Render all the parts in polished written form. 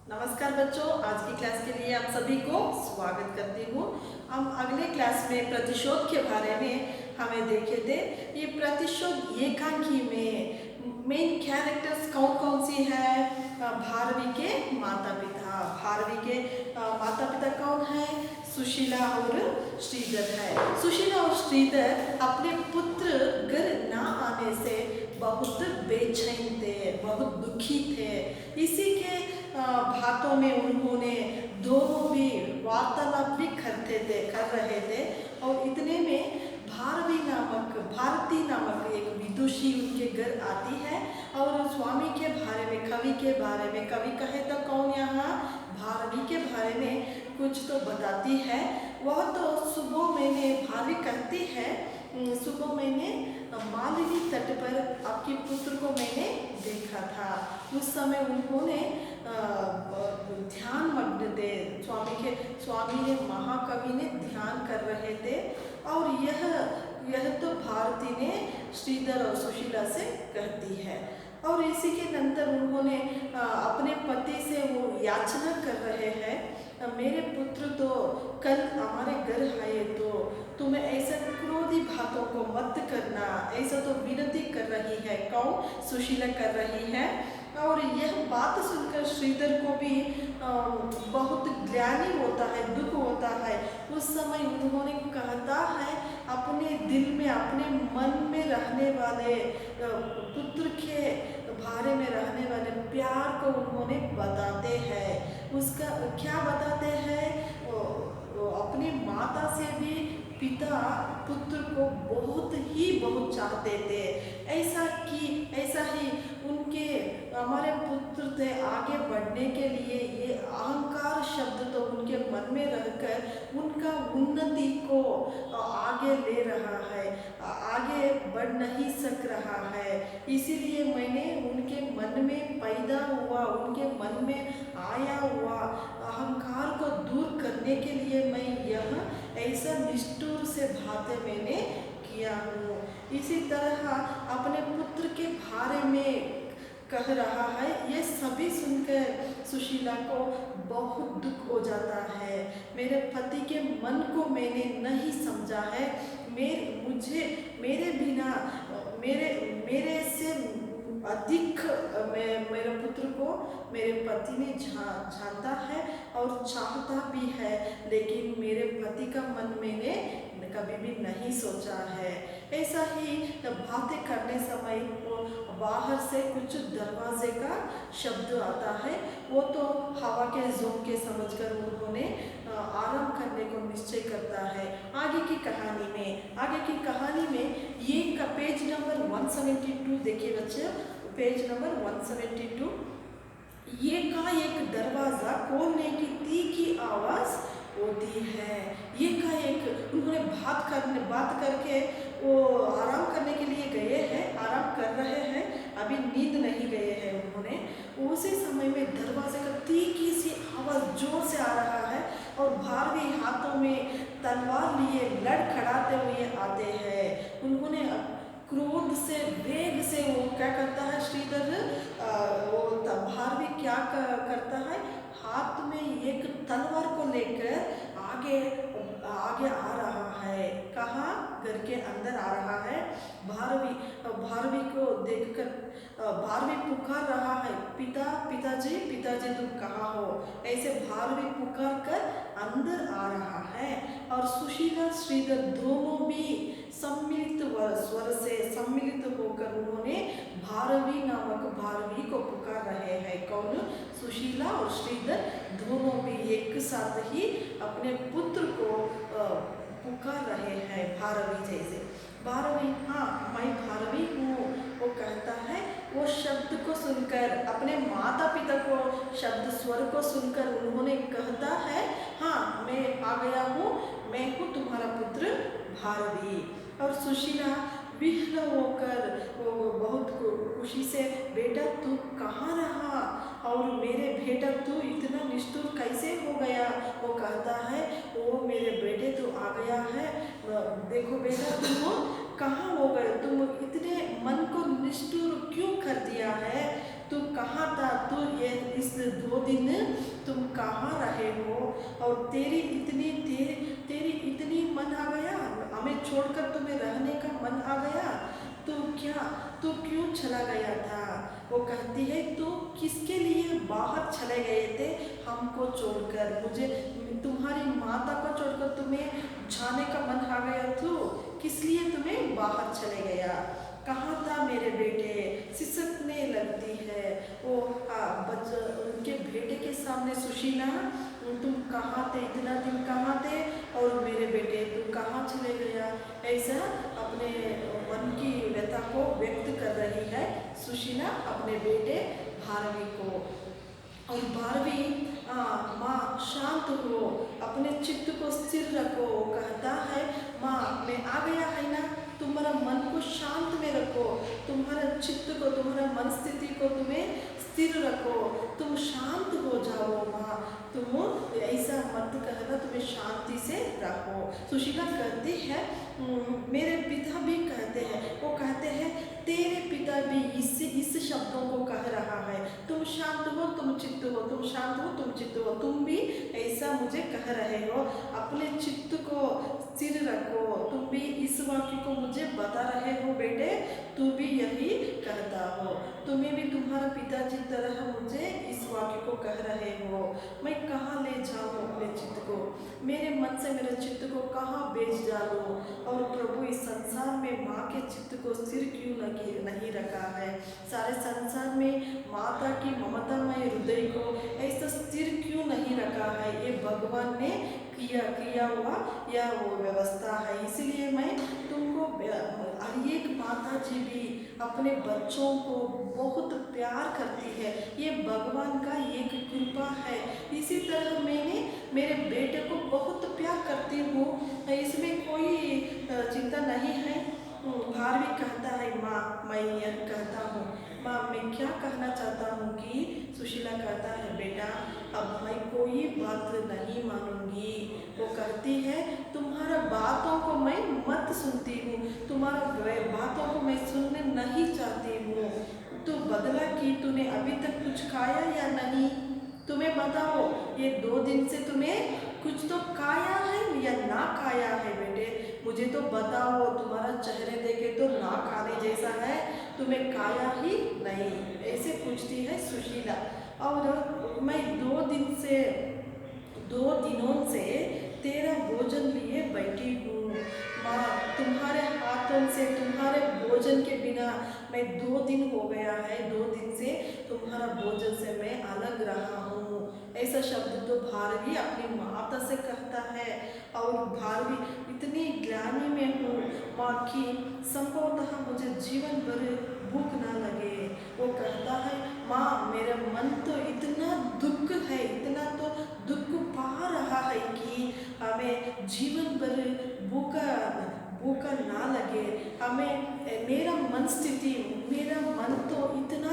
नमस्कार बच्चों, आज की क्लास के लिए आप सभी को स्वागत करती हूँ। हम अगले क्लास में प्रतिशोध के बारे में हमें देखे थे। ये प्रतिशोध एकांकी में मेन कैरेक्टर्स कौन कौन सी है? भारवी के माता पिता। भारवी के माता पिता कौन है? सुशीला और श्रीधर है। सुशीला और श्रीधर अपने पुत्र घर ना आने से बहुत बेचैन थे, बहुत दुखी थे। इसी के बातों में उन्होंने दोनों भी वार्तालाप भी कर रहे थे। और इतने में भारती नामक एक विदुषी उनके घर आती है और स्वामी के बारे में, कवि के बारे में, कवि कहे तो कौन यहाँ भारवी के बारे में कुछ तो बताती है। वह तो सुबह मैंने भारवी कहती है, सुबह मैंने मालिनी तट पर आपके पुत्र को मैंने देखा था। उस समय उन्होंने ध्यान मग्न थे। स्वामी ने महाकवि ने ध्यान कर रहे थे। और यह तो भारती ने श्रीधर और सुशीला से कहती है। और इसी के नंतर उन्होंने अपने पति से वो याचना कर रहे हैं, मेरे पुत्र तो कल हमारे घर आए तो तुम्हें ऐसा क्रोधी बातों को मत करना, ऐसा तो विनती कर रही है। कौन? सुशीला कर रही है। और यह बात सुनकर श्रीधर को भी बहुत ग्लानि होता है, दुख होता है। उस समय उन्होंने कहता है, अपने दिल में, अपने मन में रहने वाले पुत्र के बारे में रहने वाले प्यार को उन्होंने बताते हैं। उसका क्या बताते हैं? अपनी माता से भी पिता पुत्र को बहुत चाहते थे। ऐसा ही उनके हमारे पुत्र थे आगे बढ़ने के लिए। ये अहंकार शब्द तो उनके मन में रहकर उनका उन्नति को आगे ले रहा है, आगे बढ़ नहीं सक रहा है। इसीलिए मैंने उनके मन में पैदा हुआ, उनके मन में आया हुआ अहंकार को दूर करने के लिए मैं यह ऐसा निष्ठुर से बातें मैंने किया हूँ। इसी तरह अपने पुत्र के बारे में कह रहा है। ये सभी सुनकर सुशीला को बहुत दुख हो जाता है। मेरे पति के मन को मैंने नहीं समझा है। मेरे बिना मेरे से अधिक मेरे पुत्र को मेरे पति ने जानता है और चाहता भी है, लेकिन मेरे पति का मन मैंने कभी भी नहीं सोचा है। ऐसा ही बातें करने समय वो बाहर से कुछ दरवाजे का शब्द आता है। वो तो हवा के झोंके समझकर उन्होंने आराम करने को निश्चय करता है। आगे की कहानी में ये का पेज नंबर 172 देखिए बच्चे, पेज नंबर 172। ये का एक दरवाजा खोलने की तीखी आवाज होती है। ये का एक उन्होंने बात करके वो आराम करने के लिए गए हैं, आराम कर रहे हैं, अभी नींद नहीं गए हैं उन्होंने। उसी समय में दरवाजे का तीखी सी आवाज जोर से आ रहा है और भारवी हाथों में तलवार लिए लड़खड़ाते हुए आते हैं। उन्होंने क्रोध से, वेग से वो क्या करता है श्रीधर, वो भारवी क्या करता है, हाथ में एक तलवार को लेकर आगे आ रहा है। कहाँ? घर के अंदर आ रहा है। भारवी को देखकर भारवी पुकार रहा है, पिताजी तुम कहाँ हो? ऐसे भारवी पुकार कर अंदर आ रहा है। और सुशीला श्रीधर दोनों भी सम्मिलित स्वर से सम्मिलित होकर उन्होंने भारवी को पुकार रहे हैं। कौन? सुशीला और श्रीधर दोनों भी एक साथ ही अपने पुत्र को पुकार रहे हैं, भारवी जैसे। भारवी, हाँ मैं भारवी हूँ, वो कहता है। वो शब्द को सुनकर, अपने माता पिता को शब्द स्वर को सुनकर उन्होंने कहता है, हाँ मैं आ गया हूँ, मैं हूँ तुम्हारा पुत्र भारवी। और सुशीला विह्वल होकर वो बहुत खुशी से, बेटा तू कहाँ रहा और मेरे बेटा तू इतना निष्ठुर कैसे हो गया? वो कहता है, ओ मेरे बेटे तू आ गया है, देखो बेटा तुम कहाँ हो गए, तुम इतने मन को निष्ठुर क्यों कर दिया है? तू कहाँ था, तू ये इस 2 दिन तुम कहाँ रहे हो, और तेरी इतनी मन आ गया, हमें छोड़कर तुम्हें रहने का मन आ गया, तू क्यों चला गया था। वो कहती है तू किसके लिए बाहर चले गए थे, हमको छोड़कर, मुझे तुम्हारी माता को छोड़कर तुम्हें जाने का मन आ गया, तो किस लिए तुम्हें बाहर चले गया, कहाँ था मेरे बेटे। सिसकने लगती है वो उनके बेटे के सामने, सुशीला तुम कहाँ थे, इतना दिन कहाँ थे, और मेरे बेटे तुम कहाँ चले गया। ऐसा अपने मन की व्यथा को व्यक्त कर रही है सुशीला अपने बेटे भारवी को। और भारवी माँ शांत हो, अपने चित्त को स्थिर रखो, कहता है माँ मैं आ गया है ना, तुम्हारा मन को शांत में रखो, तुम्हारा चित्त को, तुम्हारा मन स्थिति को तुम्हें स्थिर रखो, तुम शांत हो जाओ माँ, तुम ऐसा मत कहना, तुम्हें शांति से रखो। सुशीला कहती है मेरे पिता भी कहते हैं, वो कहते हैं तेरे पिता भी इस शब्दों को कह रहा है, तुम शांत हो, तुम चित्त हो, तुम शांत हो, तुम चित्त हो, तुम भी ऐसा मुझे कह रहे हो, अपने चित्त को स्थिर रखो, तुम भी इस वाक्य को मुझे बता रहे हो बेटे, तू भी यही कहता हो, तुम्हें भी तुम्हारा पिताजी तरह मुझे इस वाक्य को कह रहे हो, मैं कहाँ ले जाऊँ अपने चित्त को, मेरे मन से मेरे चित्त को कहाँ बेच डालूँ। और प्रभु इस संसार में माँ के चित्त को स्थिर क्यों नहीं रखा है, सारे संसार में माता की ममतामय हृदय को ऐसा स्थिर क्यों नहीं रखा है, ये भगवान ने किया हुआ यह वो व्यवस्था है। इसलिए मैं तुमको, हर एक माता जी भी अपने बच्चों को बहुत प्यार करती है, ये भगवान का एक कृपा है। इसी तरह मैंने मेरे बेटे को बहुत प्यार करती हूँ, इसमें कोई चिंता नहीं है। भारवी कहता है माँ मैं यह कहता हूँ, माँ मैं क्या कहना चाहता हूँ कि सुशीला कहता है बेटा अब मैं कोई बात नहीं मानूंगी। वो कहती है तुम्हारा बातों को मैं मत सुनती हूँ, तुम्हारा बातों को मैं सुनने नहीं चाहती हूँ। तू बदला कि तूने अभी तक कुछ खाया या नहीं, तुम्हें बताओ ये 2 दिन से तुम्हें कुछ तो खाया है या ना खाया है बेटे, मुझे तो बताओ, तुम्हारा चेहरे देखे तो ना खाने जैसा है, तुम्हें खाया ही नहीं, ऐसे पूछती है सुशीला। और मैं 2 दिनों से तेरा भोजन लिए बैठी हूँ माँ, तुम्हारे हाथों से तुम्हारे भोजन के बिना मैं 2 दिन हो गया है, 2 दिन से तुम्हारा भोजन से मैं अलग रहा हूँ। ऐसा शब्द तो भारवी अपनी माता से कहता है। और भारवी इतनी ग्लानि में हूँ माँ की संभवतः मुझे जीवन भर भूख ना लगे। वो कहता है माँ मेरा मन तो इतना दुख है, इतना तो दुख पा रहा है कि हमें जीवन भर भूखा ना लगे, हमें मेरा मन स्थिति, मेरा मन तो इतना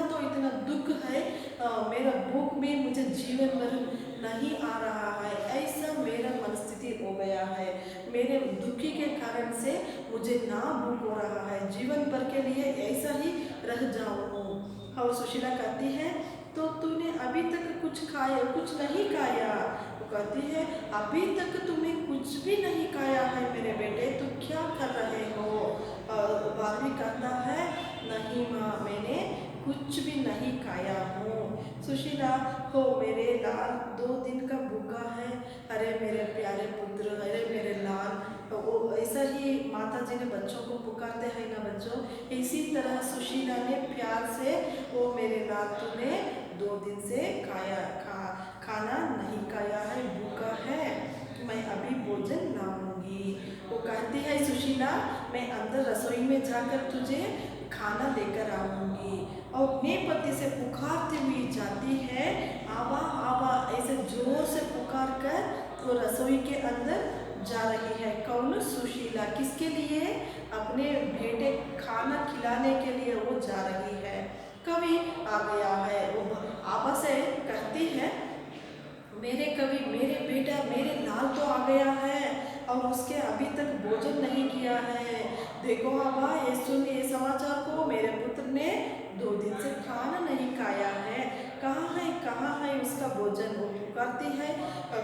दुख है, मेरा भूख में मुझे जीवन भर नहीं आ रहा है, ऐसा मेरा मन स्थिति हो गया है, मेरे दुखी के कारण से मुझे ना भूख हो रहा है, जीवन भर के लिए ऐसा ही रह जाऊँ। और सुशीला कहती है तो तूने अभी तक कुछ खाया, कुछ नहीं खाया। वो कहती है अभी तक तुमने कुछ भी नहीं खाया है मेरे बेटे, तो क्या कर रहे हो। भारवी कहता है नहीं माँ मैंने कुछ भी नहीं खाया हूँ। सुशीला हो मेरे लाल 2 दिन का भूखा है, अरे मेरे प्यारे पुत्र, अरे मेरे लाल। तो वो ऐसा ही माता जी ने बच्चों को पुकारते हैं ना बच्चों, इसी तरह सुशीला ने प्यार से वो मेरे लाल तूने 2 दिन से खाना नहीं खाया है, भूखा है, मैं अभी भोजन लाऊंगी। वो कहती है सुशीला मैं अंदर रसोई में जाकर तुझे खाना लेकर आऊंगी। और अपने पति से पुकारती हुई जाती है, आवा आवा, ऐसे जोर से पुकार कर वो रसोई के अंदर जा रही है। कौन? सुशीला। किसके लिए? अपने बेटे खाना खिलाने के लिए वो जा रही है। कवि आ गया है, वो आवा से कहती है मेरे कवि, मेरे बेटा, मेरे लाल तो आ गया है और उसके अभी तक भोजन नहीं किया है। देखो आवा, ये सुन, ये समाचार को मेरे पुत्र ने 2 दिन से खाना नहीं खाया है, कहाँ है उसका भोजन। वो पुकारती है,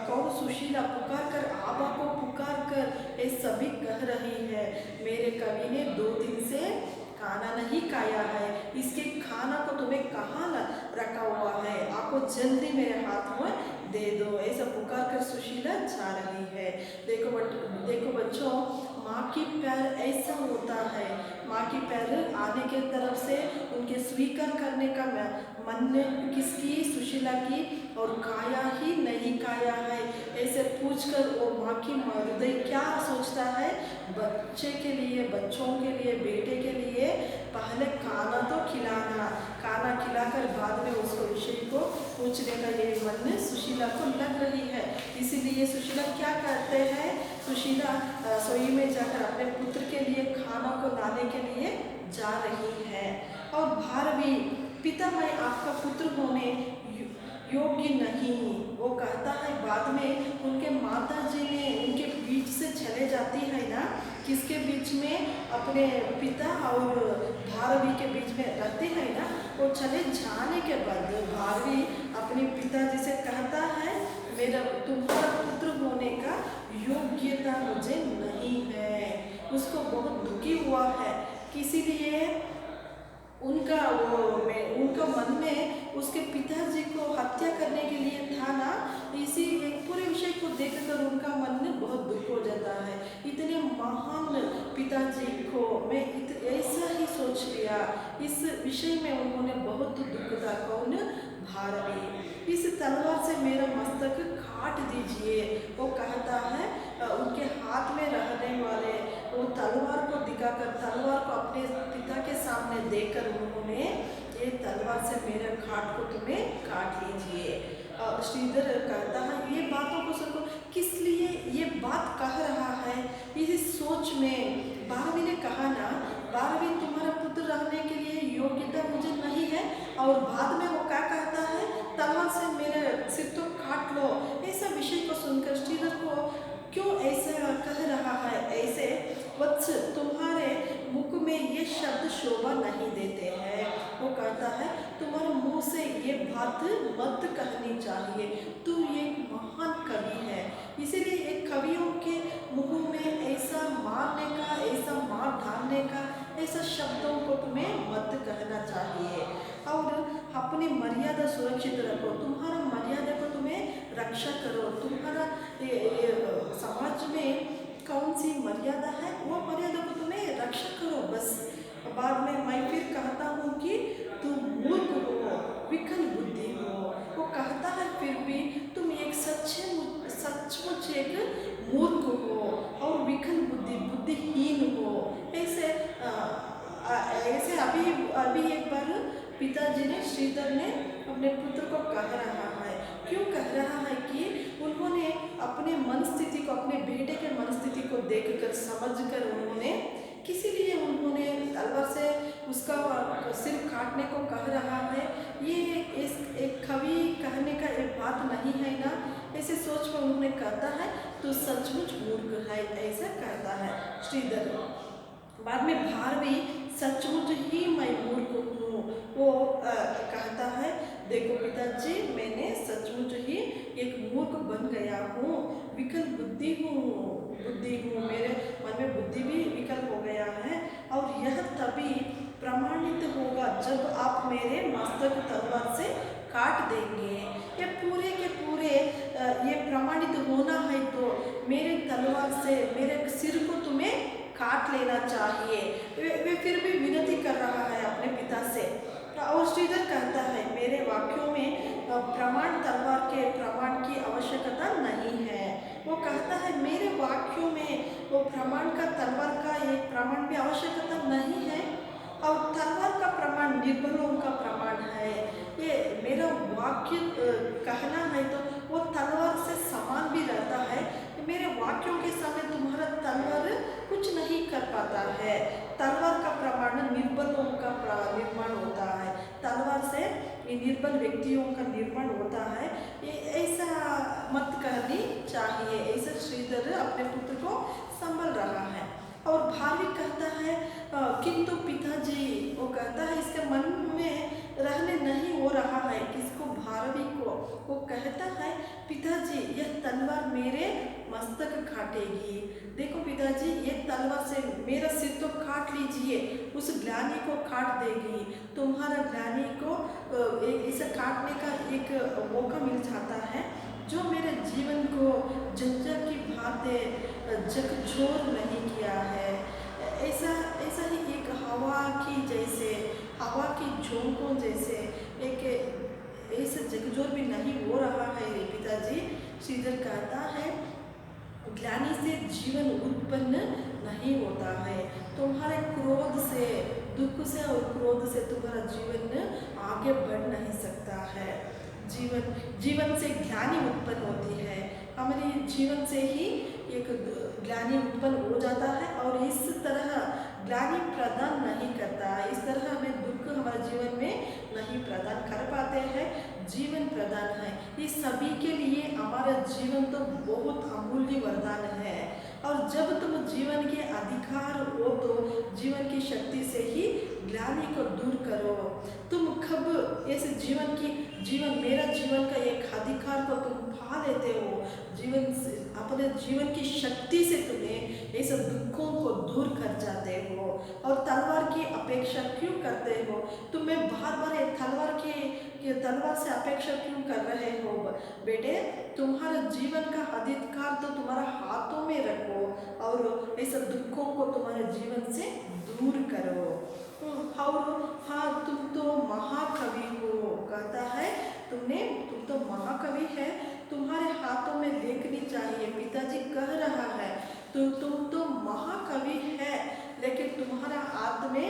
कौन सुशीला पुकार कर, आबा को पुकार कर ये सभी कह रही है, मेरे कवि ने 2 दिन से खाना नहीं खाया है, इसके खाना को तुम्हें कहाँ रखा हुआ है, आपको जल्दी मेरे हाथ में दे दो। ऐसा पुकार कर सुशीला जा रही है। देखो बच्चों, माँ की प्यार ऐसा होता है, माँ की प्यार आने के तरफ से उनके स्वीकार करने का मन किसकी, सुशीला की, और खाया ही नहीं खाया है ऐसे पूछकर वो माँ की हृदय क्या सोचता है, बच्चे के लिए, बच्चों के लिए, बेटे के लिए पहले खाना तो खिलाना, खाना खिलाकर बाद में उसको विषय को पूछने का ये मन में सुशीला को लग रही है। इसीलिए सुशीला क्या करते हैं, सुशीला रसोई में जाकर अपने पुत्र के लिए खाना को लाने के लिए जा रही है। और भारवी, पिता मैं आपका पुत्र होने योग्य नहीं, वो कहता है। बाद में उनके माता जी ने उनके बीच से चले जाती है ना, किसके बीच में, अपने पिता और भारवी के बीच में रहते हैं ना। वो चले जाने के बाद भारवी अपने पिताजी से कहता है, मेरा तुम्हारा पुत्र होने का योग्यता मुझे नहीं है। उसको बहुत दुखी हुआ है, इसीलिए उनका मन में उसके पिताजी को हत्या करने के लिए था ना। इसी एक पूरे विषय को देखकर उनका मन में बहुत दुख हो जाता है। इतने महान पिताजी को मैं ऐसा ही सोच लिया, इस विषय में उन्होंने बहुत दुख था। कौन, भारवी। इस तलवार से मेरा मस्तक काट दीजिए, वो कहता है। उनके हाथ में रहने वाले वो तलवार को दिखाकर, तलवार को अपने पिता के सामने देकर उन्होंने, ये तलवार से मेरे घाट को तुम्हें काट लीजिए। श्रीधर कहता है, ये बातों को सुनो, किस लिए ये बात कह रहा है। इस सोच में भारवी ने कहा ना, भारवी तुम्हारा पुत्र रहने के लिए योग्यता मुझे नहीं है, और बाद में वो क्या कहता है, तलवार से मेरे सिर तो काट लो। ऐसा विषय को सुनकर श्रीधर को क्यों ऐसा कह रहा है, ऐसे वत्स तुम्हारे मुख में ये शब्द शोभा नहीं देते हैं। वो कहता है, तुम्हारे मुंह से ये बात मत कहनी चाहिए, तू एक महान कवि है, इसीलिए एक कवियों के मुंह में ऐसा मारने का, ऐसा मार डालने का, ऐसा शब्दों को तुम्हें मत कहना चाहिए। और अपनी मर्यादा सुरक्षित रखो, तुम्हारा मर्यादा को तुम्हें रक्षा करो। तुम्हारा समाज में कौन सी मर्यादा है, वो मर्यादा को तुम्हें रक्षा करो बस। बाद में मैं फिर कहता हूँ कि तुम मूर्ख हो, विकल बुद्धि हो। वो कहता है फिर भी तुम एक सचमुच एक मूर्ख हो और विकल बुद्धिहीन हो। ऐसे अभी एक बार पिताजी ने, श्रीधर ने अपने पुत्र को कह रहा है। क्यों कह रहा है कि उन्होंने अपने मन स्थिति को, अपने बेटे के मन स्थिति को देखकर, समझकर उन्होंने, किसी लिए उन्होंने तलवार से उसका सिर काटने को कह रहा है। ये एक कवि कहने का एक बात नहीं है ना। ऐसे सोच कर उन्होंने कहता है, तो सचमुच मूर्ख है, ऐसा कहता है श्रीधर। बाद में भारवी, सचमुच ही मैं मूर्ख हूँ, वो कहता है, देखो पिताजी, मैंने सचमुच ही एक मूर्ख बन गया हूँ, विकल बुद्धि हूँ, मेरे मन में बुद्धि भी विकल हो गया है। और यह तभी प्रमाणित होगा जब आप मेरे मस्तक तलवार से काट देंगे। ये पूरे के पूरे ये प्रमाणित होना है तो मेरे तलवार से मेरे सिर को तुम्हें काट लेना चाहिए। वे फिर भी विनती कर रहा है अपने पिता से। और श्रीधर कहता है, मेरे वाक्यों में प्रमाण, तलवार के प्रमाण की आवश्यकता नहीं है। वो कहता है, मेरे वाक्यों में वो प्रमाण का, तलवार का एक प्रमाण भी आवश्यकता नहीं है, और तलवार का प्रमाण निर्बलों का प्रमाण है। ये मेरा वाक्य कहना है तो वो तलवार से समान भी रहता है। मेरे वाक्यों के सामने तुम्हारा तलवार कुछ नहीं कर पाता है। तलवार का प्रमाण निर्बलों का निर्माण होता है, तलवार से निर्बल व्यक्तियों का निर्माण होता है। ये ऐसा मत करनी चाहिए। ऐसा श्रीधर अपने पुत्र को संभल रहा है। और भारवी कहता है किंतु पिताजी, वो कहता है इसके मन में रहने नहीं हो रहा है, किसको, भारवी को। वो कहता है पिताजी यह तलवार मेरे मस्तक काटेगी, देखो पिताजी ये तलवार से मेरा सिर तो काट लीजिए, उस ग्लानि को काट देगी, तुम्हारा ग्लानि को इसे काटने का एक मौका मिल जाता है, जो मेरे जीवन को झंझट की भांति झकझोर नहीं किया है। ऐसा ऐसा ही एक हवा की जैसे, हवा की झोंकों जैसे एक ऐसे झकझोर भी नहीं हो रहा है पिताजी। श्रीधर कहता है ग्लानि से जीवन उत्पन्न नहीं होता है, तुम्हारे क्रोध से, दुख से और क्रोध से तुम्हारा जीवन आगे बढ़ नहीं सकता है। जीवन से ग्लानि उत्पन्न होती है, हमारे जीवन से ही एक ग्लानि उत्पन्न हो जाता है, और इस तरह ग्लानि प्रदान नहीं करता, इस तरह हमें दुख हमारे जीवन में नहीं प्रदान कर पाते हैं, जीवन प्रदान है। इस सभी के लिए हमारा जीवन तो बहुत अमूल्य वरदान है, और जब तुम जीवन के अधिकार हो तो जीवन की शक्ति से ही ग्लानि को दूर करो। तुम कब ऐसे जीवन मेरा जीवन का एक अधिकार को तुम पा लेते हो, अपने जीवन की शक्ति से तुम्हें ऐसे दुखों को दूर कर जाते हो, और तलवार की अपेक्षा क्यों करते हो, तुम्हें बार बार तलवार से अपेक्षा क्यों कर रहे हो बेटे, तुम्हारा जीवन का अधिकार तो तुम्हारा हाथों में रखो, और ऐसे दुखों को तुम्हारे जीवन से दूर करो। और हाँ, तुम तो महाकवि हो, कहता है तुम तो महाकवि है, तुम्हारे हाथों में लेखनी चाहिए, पिताजी कह रहा है तुम तो महाकवि है, लेकिन तुम्हारा हाथ में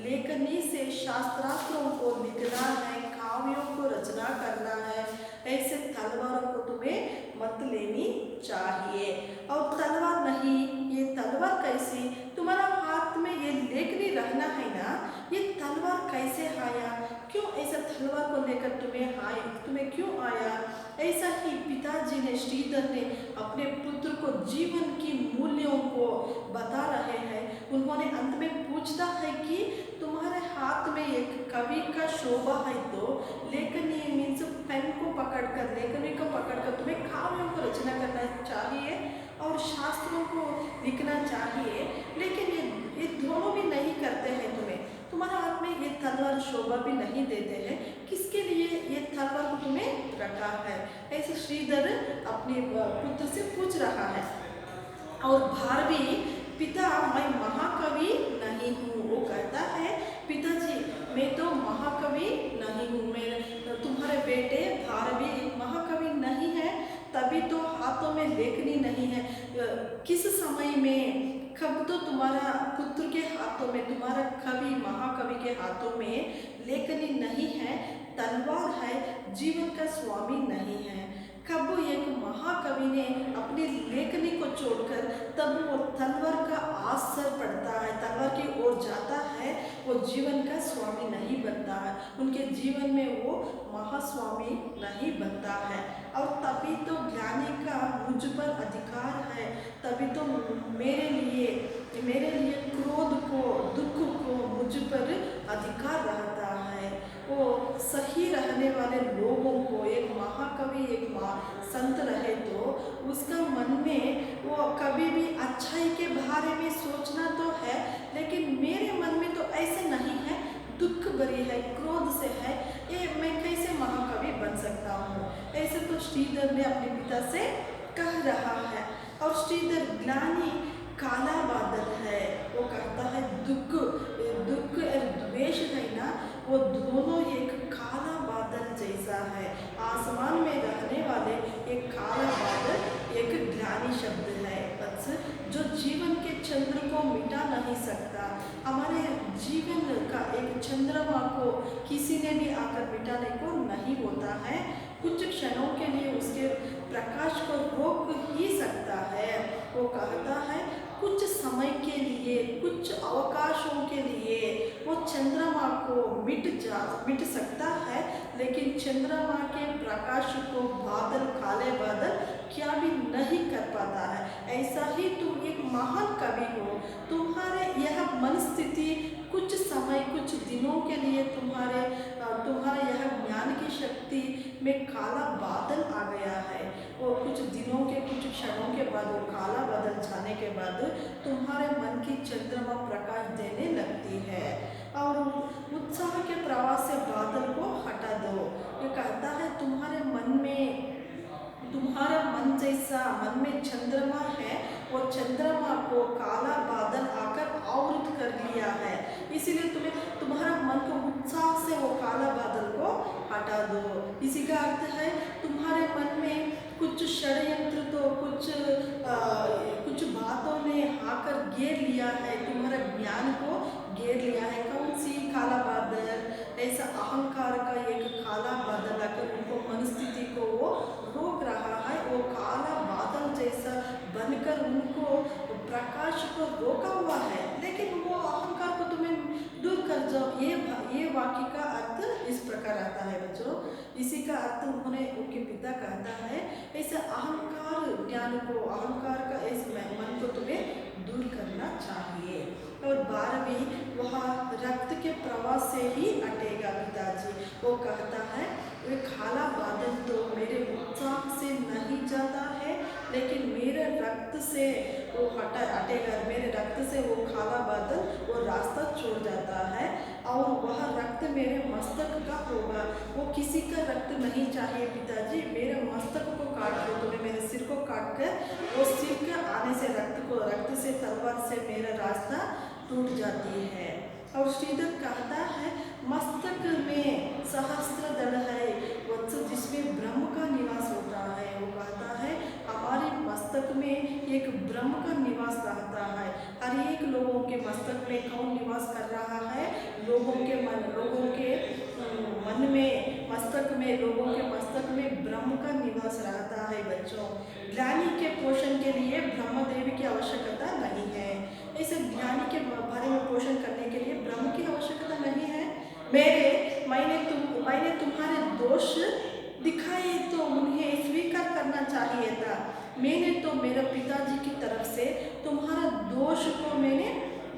लेखनी से शास्त्रार्थों को लिखना है, काव्यों को रचना करना है, ऐसे तलवारों को तुम्हें मत लेनी चाहिए। और तलवार नहीं, ये तलवार कैसी, तुम्हारा हाथ में ये लेखनी रहना है ना, ये तलवार कैसे आया, क्यों ऐसा तलवार को लेकर तुम्हें क्यों आया। ऐसा ही पिताजी ने, श्रीधर ने अपने पुत्र को जीवन की मूल्यों को बता रहे हैं। उन्होंने अंत में पूछता है कि तुम्हारे हाथ में एक कवि का शोभा है, तो लेखनी मीन्स पेन को पकड़कर, लेखनी को पकड़कर तुम्हें काव्यों को रचना करना चाहिए और शास्त्रों को लिखना चाहिए, लेकिन ये दोनों भी नहीं करते हैं। तुम्हारा हाथ में ये तलवार शोभा भी नहीं देते हैं, किसके लिए ये तलवार को तुम्हें रखा है, ऐसे श्रीधर अपने पुत्र से पूछ रहा है। और भारवी, पिता मैं महाकवि नहीं हूँ, वो कहता है पिताजी मैं तो महाकवि नहीं हूँ, मैं तुम्हारे बेटे भारवी महाकवि नहीं है, तभी तो हाथों में लेखनी नहीं है। किस समय में, कब तो तुम्हारा पुत्र के हाथों में, तुम्हारा कवि महाकवि के हाथों में लेखनी नहीं है, तलवार है, जीवन का स्वामी नहीं है। कब एक महाकवि ने अपनी लेखनी को छोड़कर तब वो तलवार का आसर पड़ता है, तलवार की ओर जाता है, वो जीवन का स्वामी नहीं बनता है, उनके जीवन में वो महास्वामी नहीं बनता है। और तभी तो ज्ञानी का मुझ पर अधिकार है, तभी तो मेरे लिए क्रोध को, दुख को मुझ पर अधिकार रहता है। वो सही रहने वाले लोगों को, एक महाकवि, एक संत रहे तो उसका मन में वो कभी भी अच्छाई के बारे में सोचना तो है, लेकिन मेरे मन में तो ऐसे नहीं है, दुख भरी है, क्रोध से है, ये मैं कैसे महाकवि बन सकता हूँ। ऐसे तो श्रीधर ने अपने पिता से कह रहा है। और श्रीधर ग्लानि काला बादल है, वो कहता है दुख और द्वेष है ना, वो दोनों एक काला बादल जैसा है। आसमान में रहने वाले एक काला बादल एक ग्लानि शब्द है, बस जो जीवन के चंद्र को मिटा नहीं सकता। हमारे जीवन का एक चंद्रमा को किसी ने भी आकर मिटाने को नहीं होता है, कुछ क्षणों के लिए उसके प्रकाश को रोक ही सकता है। वो कहता है कुछ समय के लिए, कुछ अवकाशों के लिए वो चंद्रमा को मिट सकता है, लेकिन चंद्रमा के प्रकाश को बादल, काले बादल क्या भी नहीं कर पाता है। ऐसा ही तुम एक महान कवि हो। तुम्हारे यह मन स्थिति कुछ समय, कुछ दिनों के लिए तुम्हारे यह ज्ञान की शक्ति में काला बादल आ गया है। और कुछ दिनों के, कुछ क्षणों के बाद, वो काला बादल जाने के बाद तुम्हारे मन की चंद्रमा प्रकाश देने लगती है और उत्साह के प्रवाह से बादल को हटा दो। ये कहता है तुम्हारे मन में, तुम्हारा मन जैसा मन में चंद्रमा है, और चंद्रमा को काला बादल आकर आवृत कर लिया है। इसीलिए तुम्हारा मन को उत्साह से वो काला बादल को हटा दो। इसी का अर्थ है तुम्हारे मन में कुछ षड्यंत्र, तो कुछ बातों ने आकर घेर लिया है, तुम्हारे ज्ञान को घेर लिया है। कौन सी काला बादल? ऐसा अहंकार का एक काला बादल आकर उनको मनस्थिति को वो रोक रहा है। वो काला बादल जैसा बनकर उनको प्रकाश को रोका हुआ है। लेकिन वो अहंकार को तुम्हें दूर कर जाओ। ये वाक्य का अर्थ इस प्रकार आता है बच्चों। इसी का अर्थ उन्होंने, उनके पिता कहता है ऐसे अहंकार ज्ञान को, अहंकार का इस मन को तुम्हें दूर करना चाहिए। और 12वीं, वह रक्त के प्रवाह से ही हटेगा पिताजी। वो कहता है वे काला बादल तो मेरे उत्साह से नहीं जाता है, लेकिन मेरे रक्त से वो हटेगा। मेरे रक्त से वो काला बादल वो रास्ता छोड़ जाता है, और वह रक्त मेरे मस्तक का होगा। वो किसी का रक्त नहीं चाहिए पिताजी, मेरे मस्तक को काट दो तुम्हें, मेरे सिर को काट कर वो सिर के आने से रक्त से, तलवार से मेरा रास्ता टूट जाती है। और श्रीधर कहता है मस्तक में सहस्त्र दल है वत्स, जिसमें ब्रह्म का निवास होता है। वो कहता है हमारे मस्तक में एक ब्रह्म का निवास रहता है। हर एक लोगों के मस्तक में कौन निवास कर रहा है? लोगों के मन में, मस्तक में, लोगों के मस्तक में ब्रह्म का निवास रहता है बच्चों। ज्ञानी के पोषण के लिए ब्रह्मदेव की आवश्यकता नहीं है। ऐसे ज्ञानी के बारे में पोषण करने के लिए ब्रह्म की आवश्यकता नहीं है। मैंने तुम्हारे दोष दिखाए तो उन्हें स्वीकार करना चाहिए था। मैंने तो मेरे पिताजी की तरफ से तुम्हारा दोष को मैंने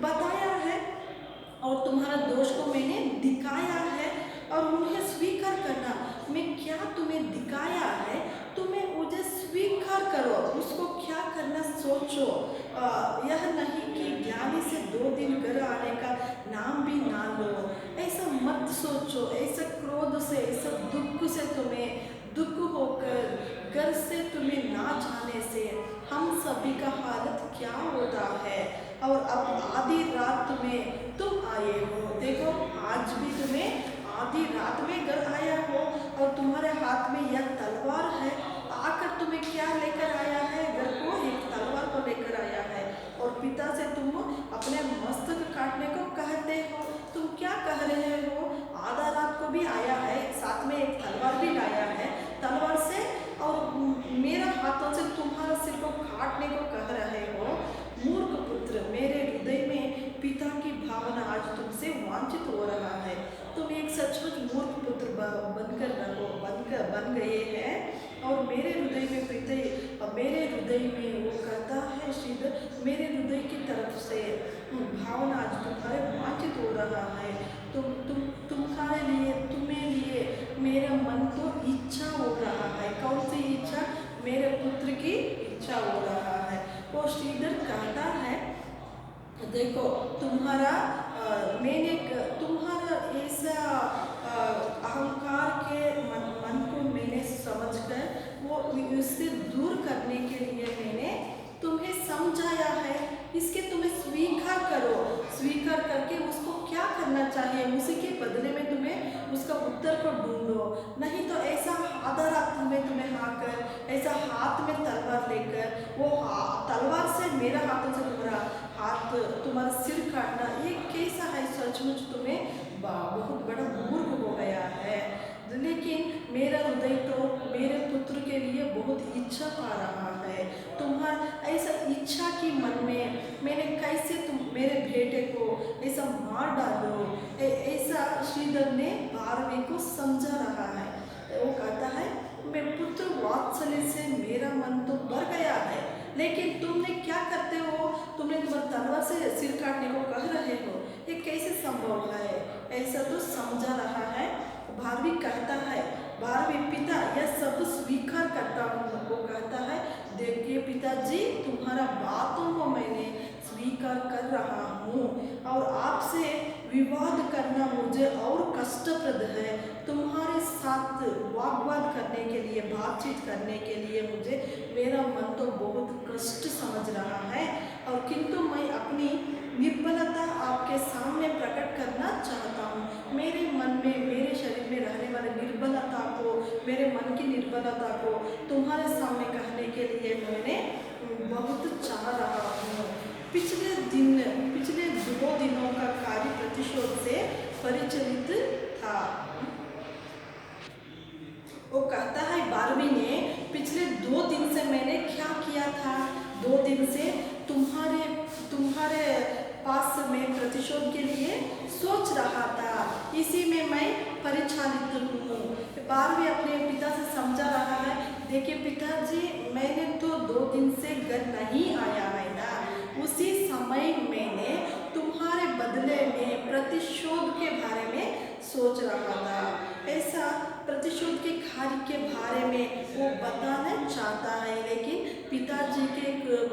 बताया है, और तुम्हारा दोष को मैंने दिखाया है, और उन्हें स्वीकार करना। मैं क्या तुम्हें दिखाया है, तुम्हें मुझे स्वीकार करो, उसको क्या करना सोचो। यह नहीं कि ज्ञानी से 2 दिन घर आने का नाम भी ना लो। ऐसा मत सोचो। ऐसा क्रोध से, ऐसा दुख से, तुम्हें दुख होकर घर से तुम्हें ना जाने से हम सभी का हालत क्या होता है। और अब आधी रात में तुम आए हो। देखो आज भी तुम्हें आधी रात में घर आया हो, और तुम्हारे हाथ में यह तलवार है। आकर तुम्हें क्या लेकर आया है? घर को एक तलवार को लेकर आया है, और पिता से तुम अपने मस्तक काटने को कहते हो। तुम क्या कह रहे हो? आधा रात को भी आया है, साथ में एक तलवार भी लाया है, तलवार से और मेरा हाथों से तुम्हारा सिर को काटने को कह रहे हो। मूर्ख पुत्र, मेरे हृदय में पिता की भावना आज तुमसे वांछित हो रहा है। तुम एक सचमुच मूर्ख पुत्र बन गए हैं, और मेरे हृदय में वो कहता है श्रीधर, मेरे हृदय की तरफ से भावना आज तुम्हारे वांछित हो रहा है। तुम्हें लिए मेरा मन को इच्छा हो रहा है। कौन सी इच्छा? मेरे पुत्र की इच्छा हो रहा है। वो श्रीधर कहता है देखो तुम्हारा ऐसा अहंकार के मन को मैंने समझकर वो उससे दूर करने के लिए मैंने तुम्हें समझाया है। इसके तुम्हें स्वीकार करो। स्वीकार करके उसको क्या करना चाहिए, उसी के बदले में तुम्हें उसका उत्तर को ढूंढो। नहीं तो ऐसा आधा रात तुम्हें आकर ऐसा हाथ में तलवार लेकर वो तलवार से मेरा हाथों से तुम्हारा सिर काटना, ये कैसा है? सचमुच तुम्हें बहुत बड़ा मूर्ख हो गया है। लेकिन मेरा हृदय तो मेरे पुत्र के लिए बहुत इच्छा पा रहा है। तुम्हारा ऐसा इच्छा की मन में मैंने कैसे तुम मेरे बेटे को ऐसा मार डालो। ऐसा श्रीधर ने 12वीं को समझा रहा है। वो कहता है मैं पुत्र वात्सल्य से मेरा मन तो भर गया है, लेकिन तुमने क्या करते हो, तुमने तुम्हारी तलवार से सिर काटने को कह रहे हो, ये कैसे संभव है? ऐसा तो समझा रहा है। भारवी कहता है, भारवी पिता यह सब स्वीकार करता हूँ। वो कहता है, देखिए पिताजी, तुम्हारा बातों को मैंने स्वीकार कर रहा हूँ और आपसे विवाद करना मुझे और कष्टप्रद है। तुम्हारे साथ वादवाद करने के लिए, बातचीत करने के लिए मुझे मेरा मन तो बहुत कष्ट समझ रहा है, और किंतु मैं अपनी निर्बलता आपके सामने प्रकट करना चाहता हूँ। मेरे मन में, मेरे शरीर में रहने वाले निर्बलता को, मेरे मन की निर्बलता को तुम्हारे सामने कहने के लिए मैंने बहुत चाह रहा हूँ। पिछले 2 दिनों का कार्य प्रतिशोध से परिचालित था। वो कहता है, बारहवीं ने, पिछले 2 दिन से मैंने क्या किया था? 2 दिन से तुम्हारे पास में प्रतिशोध के लिए सोच रहा था, इसी में मैं परिचालित हूँ। 12वीं अपने पिता से समझा रहा है, देखिए पिताजी, मैंने तो 2 दिन से घर नहीं आया है ना, उसी समय मैंने तुम्हारे बदले में प्रतिशोध के बारे में सोच रहा था। ऐसा प्रतिशोध के कार्य के बारे में वो बताना चाहता है, लेकिन पिताजी के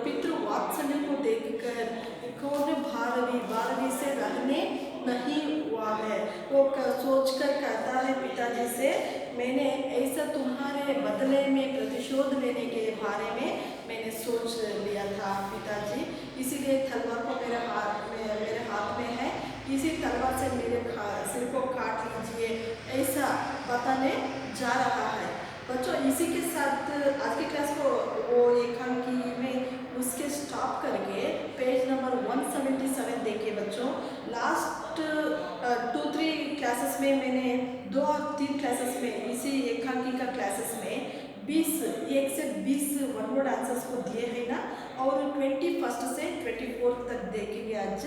पितृवात्सल्य को देखकर कौन 12वीं से रहने नहीं हुआ है। वो सोचकर कहता है पिताजी से, मैंने ऐसा तुम्हारे बदले में प्रतिशोध लेने के बारे में मैंने सोच लिया था पिताजी, इसीलिए तलवार को मेरे हाथ में है, इसी तलवार से मेरे सिर को काट लीजिए, ऐसा बताने जा रहा है। बच्चों, इसी के साथ आज की क्लास को वो एकांकी में उसके स्टॉप करके पेज नंबर 177 देखिए बच्चों। लास्ट 2-3 क्लासेस में मैंने 2 और 3 क्लासेस में इसी एकांकी का क्लासेस में 1 से 20 वन वर्ड आंसर्स को दिए हैं ना, और 21 से 24 तक देखेंगे। आज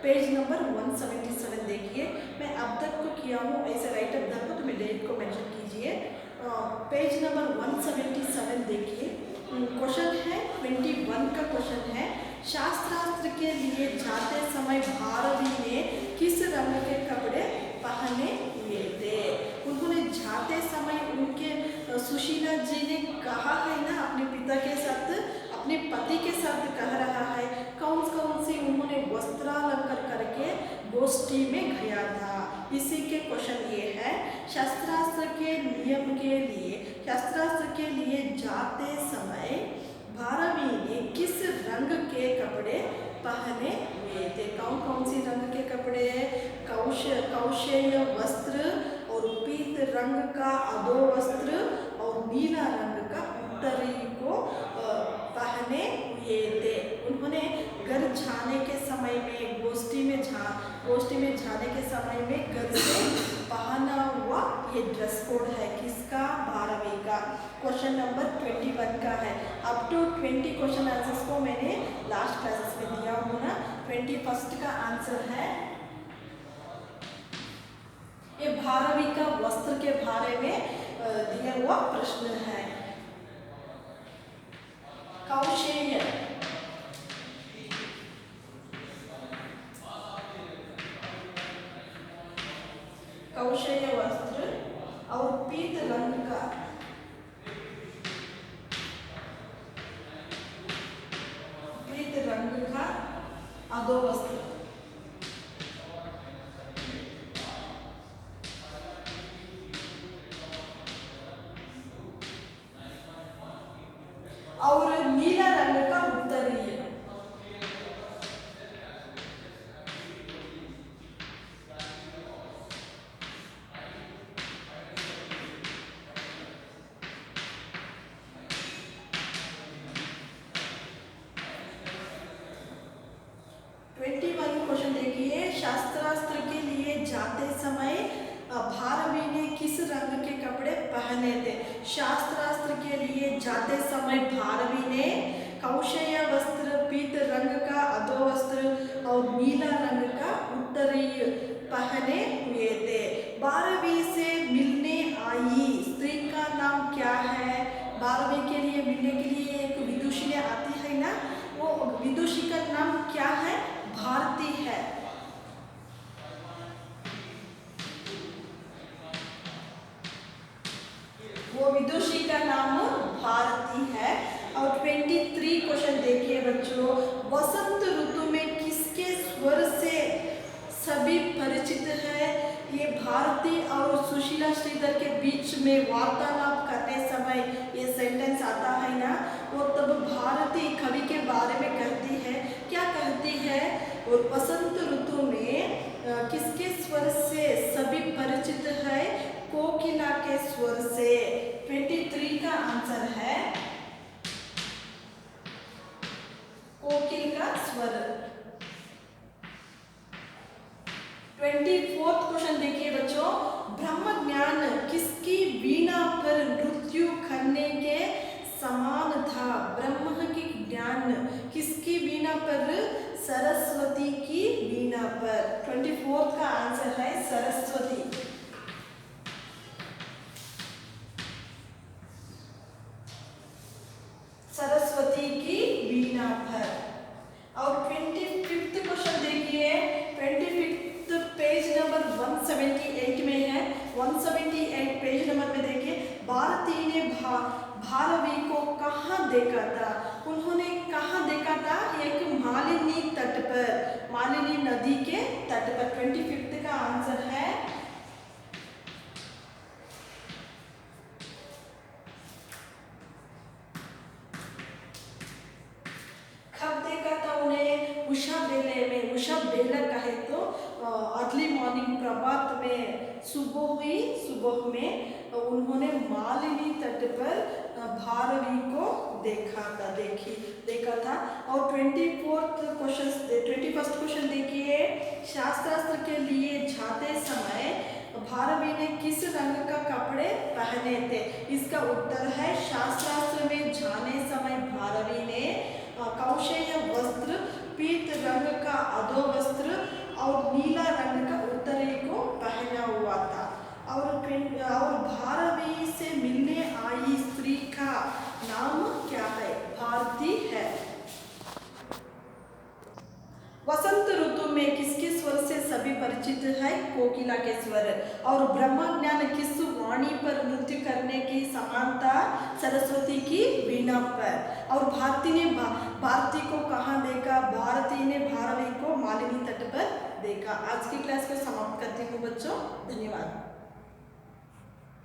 पेज नंबर 177 देखिए। मैं अब तक को किया हूँ, ऐसे राइट अप दर को तुम्हें डेट को मेंशन कीजिए। पेज नंबर 177 देखिए। क्वेश्चन है 21 का क्वेश्चन है, शास्त्रास्त्र के लिए जाते समय भारवी ने किस रंग के कपड़े पहने हुए थे? उन्होंने जाते समय उनके सुशीला जी ने कहा है ना, अपने पिता के साथ, अपने पति के साथ कह रहा है, कौन से उन्होंने वस्त्रालंकार करके गोष्ठी में गया था। इसी के क्वेश्चन ये है, शास्त्रास्त्र के नियम के लिए, शास्त्रास्त्र के लिए जाते समय भारवी ने किस रंग के कपड़े पहने हुए थे? कौन सी रंग के कपड़े? कौशेय वस्त्र और पीत रंग का अधो वस्त्र और नीला रंग का उत्तरी को पहने हुए थे। उन्होंने घर जाने के समय में, गोष्ठी में जाने के समय में घर से पहना हुआ ये ड्रेस कोड है किसका? भारवी का। क्वेश्चन नंबर 21 का है। अप टू 20 क्वेश्चन आंसर्स को मैंने लास्ट क्लासेस में दिया हूँ ना। 21 का आंसर है, ये भारवी का वस्त्र के बारे में दिया हुआ प्रश्न है। कौशेय वस्त्र और पीत रंग का अधो वस्त्र। और नीला रंग का उत्तरीय। क्वेश्चन देखिए, शास्त्रास्त्र के लिए जाते समय भारवी ने किस रंग के कपड़े पहने थे? शास्त्रास्त्र के लिए जाते समय भारवी ने कौशेय वस्त्र, पीत रंग का अधो वस्त्र और नीला रंग का उत्तरीय पहने हुए थे। भारवी से मिलने आई स्त्री का नाम क्या है? भारवी के लिए मिलने के लिए एक विदुषी आती है क्वेश्चन देखिए बच्चों, वसंत ऋतु में किसके स्वर से सभी परिचित है? ये भारती और सुशीला श्रीधर के बीच में वार्तालाप करते समय ये सेंटेंस आता है ना, वो तब भारती कवि के बारे में कहती है। क्या कहती है? और वसंत ऋतु में किसके स्वर से सभी परिचित है? कोकिला के स्वर से। 23 का आंसर है कोकिल का स्वर। 24th क्वेश्चन देखिए बच्चों, ब्रह्म ज्ञान किसकी वीणा पर नृत्य करने के समान था? ब्रह्म की ज्ञान किसकी वीणा पर? सरस्वती की वीणा पर। 24th का आंसर है सरस्वती। सरस्वती की वीणा पर। और 25th क्वेश्चन देखिए, 25th पेज नंबर 178 में है। 178 पेज नंबर में देखिए, भारती ने भारवी को कहाँ देखा था? उन्होंने कहाँ देखा था? एक मालिनी तट पर, मालिनी नदी के तट पर। 25th का आंसर है उषा बेले में। उषा बेला कहे तो अर्ली मॉर्निंग, प्रभात में, सुबह हुई, सुबह में उन्होंने मालिनी तट पर भारवी को देखा था। और 21st क्वेश्चन देखिए, शास्त्रास्त्र के लिए जाते समय भारवी ने किस रंग का कपड़े पहने थे? इसका उत्तर है, शास्त्रास्त्र में जाने समय भारवी ने कौशेय वस्त्र, पीत रंग का अधो वस्त्र और नीला रंग का उत्तरी को पहना हुआ था। और भारवी से मिलने आई स्त्री का नाम क्या है? भारती है। वसंत ऋतु में किसके स्वर से सभी परिचित है? कोकिला के स्वर। और ब्रह्म ज्ञान किस वाणी पर नृत्य करने की समानता? सरस्वती की वीणा पर। और भारती को कहाँ देखा? भारती ने भारवी को मालिनी तट पर देखा। आज की क्लास को समाप्त करती हूँ बच्चों, धन्यवाद।